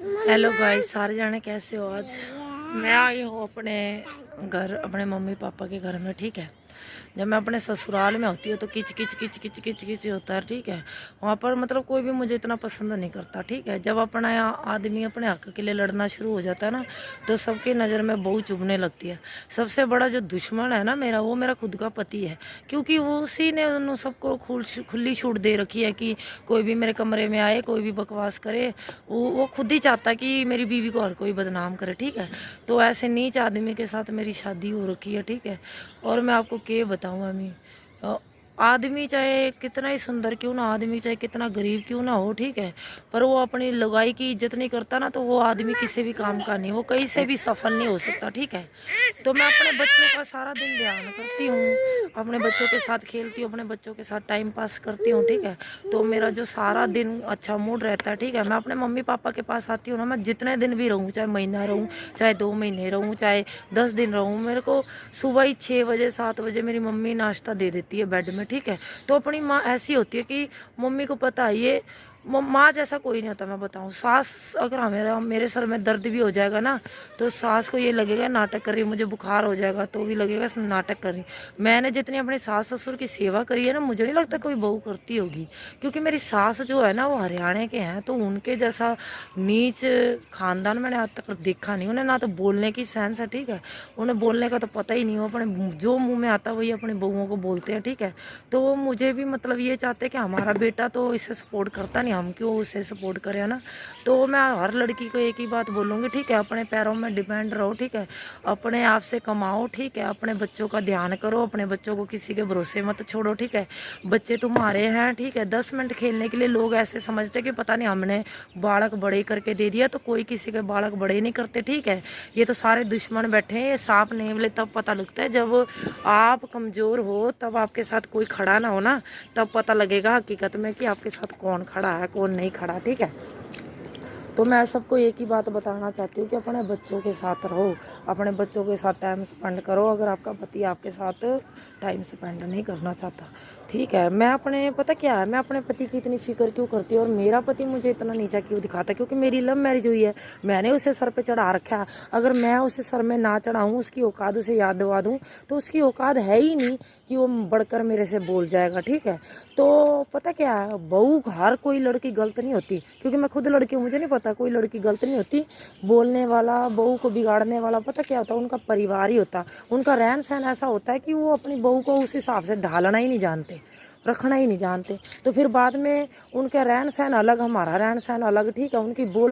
Hello guys, सारे जाने कैसे हो। आज मैं आई हूँ अपने घर, अपने मम्मी पापा के घर में। ठीक है, जब मैं अपने ससुराल में होती हूँ तो किच किच किच किच किच किच होता है। ठीक है, वहाँ पर मतलब कोई भी मुझे इतना पसंद नहीं करता। ठीक है, जब अपना आदमी अपने हक के लिए लड़ना शुरू हो जाता है ना, तो सबकी नज़र में बहू चुभने लगती है। सबसे बड़ा जो दुश्मन है ना मेरा, वो मेरा खुद का पति है, क्योंकि वो उसी ने उन सबको खुली छूट दे रखी है कि कोई भी मेरे कमरे में आए, कोई भी बकवास करे। वो खुद ही चाहता है कि मेरी बीवी को हर कोई बदनाम करे। ठीक है, तो ऐसे नीच आदमी के साथ मेरी शादी हो रखी है। ठीक है, और मैं आपको क्या बताऊँ अम्मी, अ, आदमी चाहे कितना ही सुंदर क्यों ना, आदमी चाहे कितना गरीब क्यों ना हो, ठीक है, पर वो अपनी लुगाई की इज्जत नहीं करता ना, तो वो आदमी किसी भी काम का नहीं, वो कहीं से भी सफल नहीं हो सकता। ठीक है, तो मैं अपने बच्चों का सारा दिन ध्यान करती हूँ, अपने बच्चों के साथ खेलती हूँ, अपने बच्चों के साथ टाइम पास करती हूँ। ठीक है, तो मेरा जो सारा दिन अच्छा मूड रहता है। ठीक है, मैं अपने मम्मी पापा के पास आती हूँ ना, मैं जितने दिन भी रहूँ, चाहे महीना रहूँ, चाहे 2 महीने रहूँ, चाहे 10 दिन रहूँ, मेरे को सुबह ही 6 बजे 7 बजे मेरी मम्मी नाश्ता दे देती है बेड में। ठीक है, तो अपनी माँ ऐसी होती है कि मम्मी को पता है ये माँ जैसा कोई नहीं होता। मैं बताऊँ, सास अगर हमें मेरे सर में दर्द भी हो जाएगा ना, तो सास को ये लगेगा नाटक कर रही, मुझे बुखार हो जाएगा तो भी लगेगा नाटक कर रही। मैंने जितनी अपने सास ससुर की सेवा करी है ना, मुझे नहीं लगता कोई बहू करती होगी, क्योंकि मेरी सास जो है ना वो हरियाणा के हैं, तो उनके जैसा नीच खानदान मैंने आज तक देखा नहीं। उन्हें ना तो बोलने की सेंस है, ठीक है, उन्हें बोलने का तो पता ही नहीं हो, अपने जो मुंह में आता वही अपनी बहुओं को बोलते हैं। ठीक है, तो वो मुझे भी मतलब ये चाहते हैं कि हमारा बेटा तो इसे सपोर्ट करता नहीं, हम क्यों उसे सपोर्ट करें ना। तो मैं हर लड़की को एक ही बात बोलूँगी, ठीक है, अपने पैरों में डिपेंड रहो। ठीक है, अपने आप से कमाओ। ठीक है, अपने बच्चों का ध्यान करो, अपने बच्चों को किसी के भरोसे मत छोड़ो। ठीक है, बच्चे तुम्हारे हैं। ठीक है, 10 मिनट खेलने के लिए लोग ऐसे समझते हैं कि पता नहीं हमने बालक बड़े करके दे दिया, तो कोई किसी के बालक बड़े नहीं करते। ठीक है, ये तो सारे दुश्मन बैठे हैं, ये सांप नेवले तब पता लगता है जब आप कमज़ोर हो, तब आपके साथ कोई खड़ा ना हो ना, तब पता लगेगा हकीकत में कि आपके साथ कौन खड़ा है कौन नहीं खड़ा। ठीक है, तो मैं सबको एक ही बात बताना चाहती हूँ कि अपने बच्चों के साथ रहो, अपने बच्चों के साथ टाइम स्पेंड करो, अगर आपका पति आपके साथ टाइम स्पेंड नहीं करना चाहता। ठीक है, मैं अपने पता क्या है, मैं अपने पति की इतनी फिक्र क्यों करती हूँ और मेरा पति मुझे इतना नीचा क्यों दिखाता है, क्योंकि मेरी लव मैरिज हुई है, मैंने उसे सर पे चढ़ा रखा है। अगर मैं उसे सर में ना चढ़ाऊँ, उसकी औकात उसे याद दिलवा दूँ, तो उसकी औकात है ही नहीं कि वो बढ़कर मेरे से बोल जाएगा। ठीक है, तो पता क्या है, बहू हर कोई लड़की गलत नहीं होती, क्योंकि मैं खुद लड़की हूँ, मुझे नहीं पता, कोई लड़की गलत नहीं होती। बोलने वाला, बहू को बिगाड़ने वाला पता क्या होता है, उनका परिवार ही होता, उनका रहन सहन ऐसा होता है कि वो अपनी बहू को उस हिसाब से ढालना ही नहीं जानते, रखना ही नहीं जानते। तो फिर बाद में उनका रहन सहन अलग, हमारा रहन सहन अलग। ठीक है, उनकी बोल